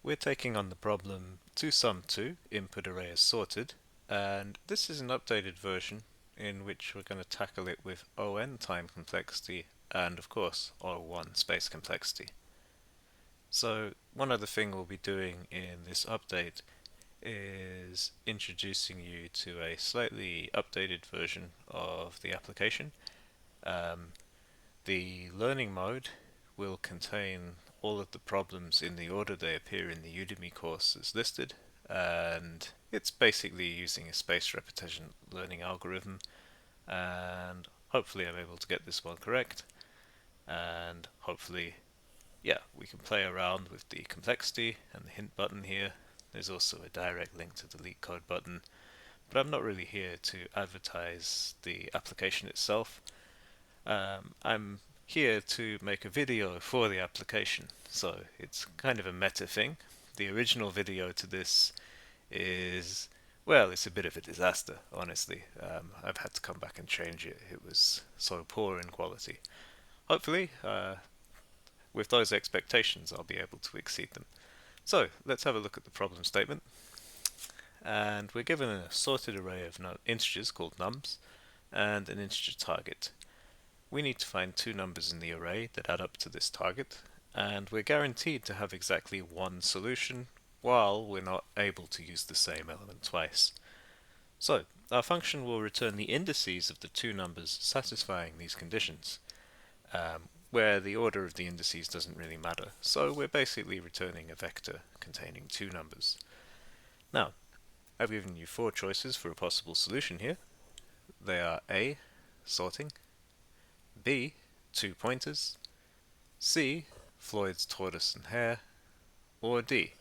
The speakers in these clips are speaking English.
We're taking on the problem toSum2 input array is sorted, and this is an updated version in which we're going to tackle it with O(n) time complexity and of course O(1) space complexity. So one other thing we'll be doing in this update is introducing you to a slightly updated version of the application. Um, the learning mode will contain all of the problems in the order they appear in the Udemy course as listed, and it's basically using a spaced repetition learning algorithm, and hopefully I'm able to get this one correct, and hopefully, yeah, we can play around with the complexity and the hint button here. There's also a direct link to the LeetCode button, but I'm not really here to advertise the application itself. I'm here to make a video for the application, so it's kind of a meta thing. The original video to this is, well, it's a bit of a disaster, honestly. I've had to come back and change it. It was so poor in quality. Hopefully, with those expectations, I'll be able to exceed them. So, let's have a look at the problem statement. And we're given an assorted array of integers called nums and an integer target. We need to find two numbers in the array that add up to this target, and we're guaranteed to have exactly one solution while we're not able to use the same element twice. So, our function will return the indices of the two numbers satisfying these conditions, where the order of the indices doesn't really matter. So we're basically returning a vector containing two numbers. Now, I've given you four choices for a possible solution here. They are A, sorting, B, two pointers, C, Floyd's tortoise and hare, or D,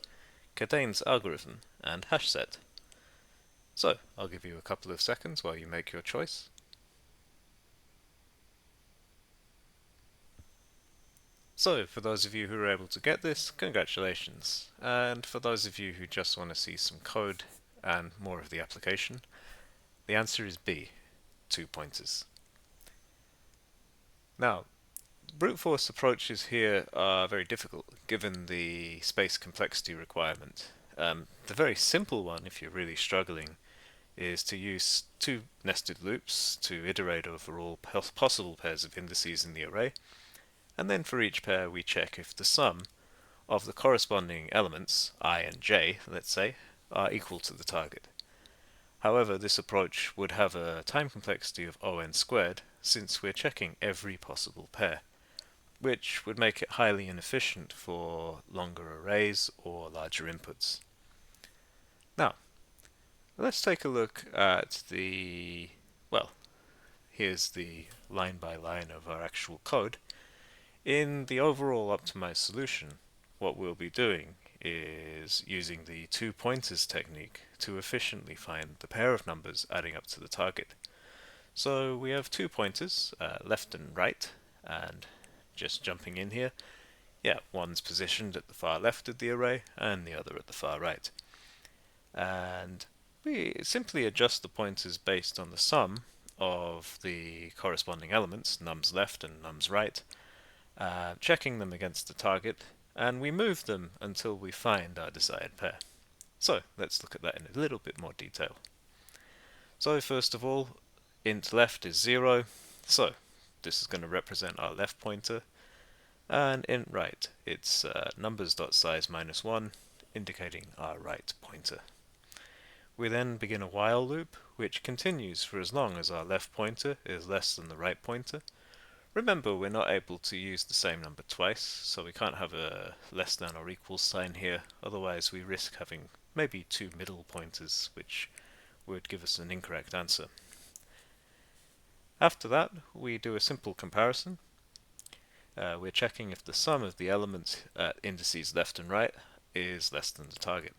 Cadane's algorithm and hash set. So, I'll give you a couple of seconds while you make your choice. So, for those of you who are able to get this, congratulations. And for those of you who just want to see some code and more of the application, the answer is B, two pointers. Now, brute force approaches here are very difficult given the space complexity requirement. The very simple one, if you're really struggling, is to use two nested loops to iterate over all possible pairs of indices in the array, and then for each pair we check if the sum of the corresponding elements, I and j, let's say, are equal to the target. However, this approach would have a time complexity of O(n) squared, since we're checking every possible pair, which would make it highly inefficient for longer arrays or larger inputs. Now, let's take a look at well, here's the line by line of our actual code. In the overall optimized solution, what we'll be doing is using the two pointers technique to efficiently find the pair of numbers adding up to the target. So we have two pointers, left and right, and just jumping in here, yeah, one's positioned at the far left of the array and the other at the far right. And we simply adjust the pointers based on the sum of the corresponding elements, nums left and nums right, checking them against the target, and we move them until we find our desired pair. So let's look at that in a little bit more detail. So first of all, int left is 0, so this is going to represent our left pointer, and int right, it's numbers.size -1, indicating our right pointer. We then begin a while loop, which continues for as long as our left pointer is less than the right pointer. Remember, we're not able to use the same number twice, so we can't have a less than or equal sign here, otherwise we risk having maybe two middle pointers, which would give us an incorrect answer. After that, we do a simple comparison. We're checking if the sum of the elements at indices left and right is less than the target.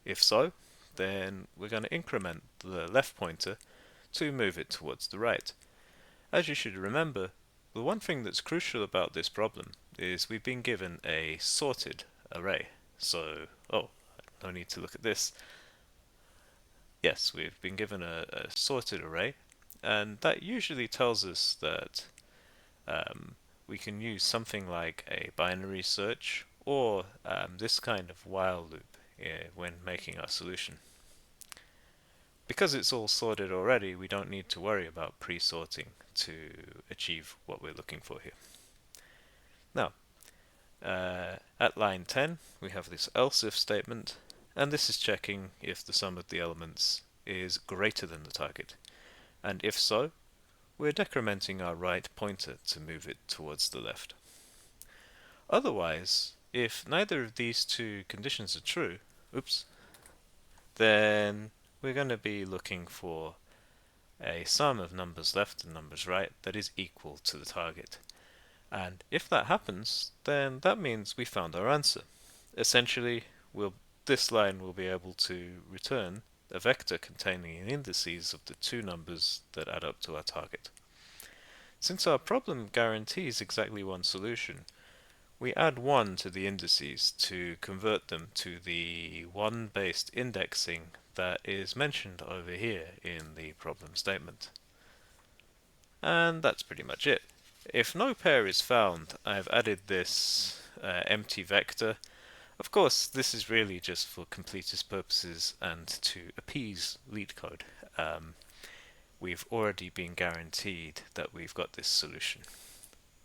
If so, then we're going to increment the left pointer to move it towards the right. As you should remember, the one thing that's crucial about this problem is we've been given a sorted array. So, no need to look at this. Yes, we've been given a sorted array, and that usually tells us that we can use something like a binary search or this kind of while loop when making our solution. Because it's all sorted already, we don't need to worry about pre-sorting to achieve what we're looking for here. Now, at line 10, we have this else if statement, and this is checking if the sum of the elements is greater than the target. And if so, we're decrementing our right pointer to move it towards the left. Otherwise, if neither of these two conditions are true, then we're going to be looking for a sum of numbers left and numbers right that is equal to the target. And if that happens, then that means we found our answer. Essentially, this line will be able to return a vector containing the indices of the two numbers that add up to our target. Since our problem guarantees exactly one solution, we add 1 to the indices to convert them to the 1-based indexing that is mentioned over here in the problem statement. And that's pretty much it. If no pair is found, I've added this empty vector. Of course, this is really just for completist purposes and to appease LeetCode. We've already been guaranteed that we've got this solution.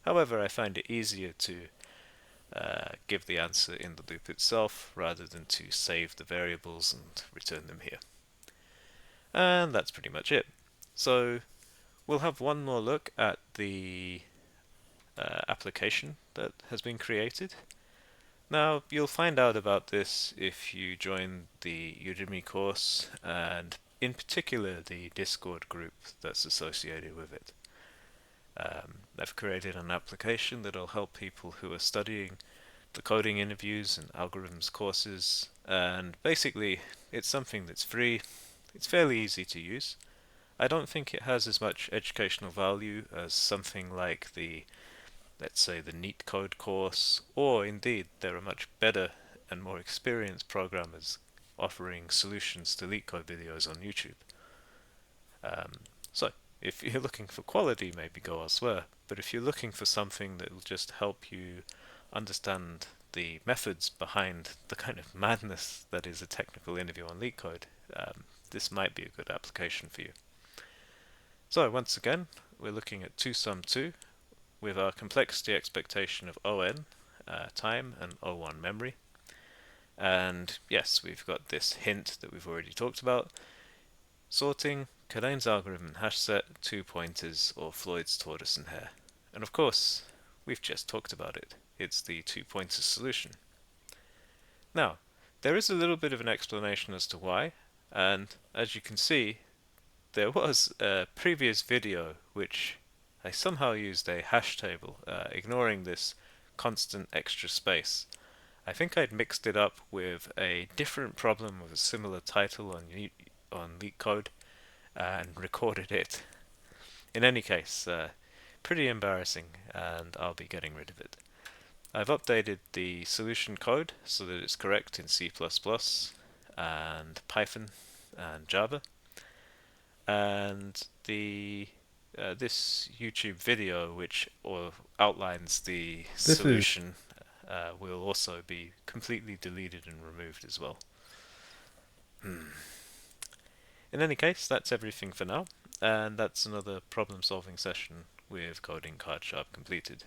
However, I find it easier to give the answer in the loop itself rather than to save the variables and return them here. And that's pretty much it. So we'll have one more look at the application that has been created. Now, you'll find out about this if you join the Udemy course, and in particular the Discord group that's associated with it. I've created an application that will help people who are studying the coding interviews and algorithms courses, and basically it's something that's free. It's fairly easy to use. I don't think it has as much educational value as something like let's say the NeetCode course, or indeed there are much better and more experienced programmers offering solutions to LeetCode videos on YouTube. So if you're looking for quality, maybe go elsewhere, but if you're looking for something that will just help you understand the methods behind the kind of madness that is a technical interview on LeetCode, this might be a good application for you. So once again, we're looking at 2sum2 with our complexity expectation of On, time, and O1 memory. And yes, we've got this hint that we've already talked about. Sorting, Kadane's algorithm and hash set, 2 pointers, or Floyd's tortoise and hare. And of course, we've just talked about it. It's the 2 pointers solution. Now, there is a little bit of an explanation as to why, and as you can see, there was a previous video which I somehow used a hash table, ignoring this constant extra space. I think I'd mixed it up with a different problem with a similar title on LeetCode and recorded it. In any case, pretty embarrassing, and I'll be getting rid of it. I've updated the solution code so that it's correct in C++ and Python and Java, and this YouTube video, which outlines the solution, will also be completely deleted and removed as well. In any case, that's everything for now, and that's another problem-solving session with Coding Card Sharp completed.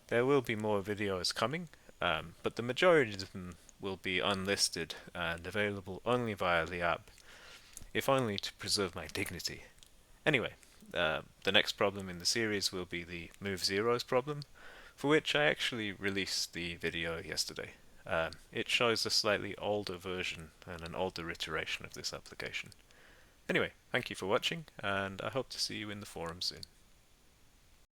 There will be more videos coming, but the majority of them will be unlisted and available only via the app, if only to preserve my dignity. Anyway, the next problem in the series will be the move zeros problem, for which I actually released the video yesterday. It shows a slightly older version and an older iteration of this application. Anyway, thank you for watching, and I hope to see you in the forum soon.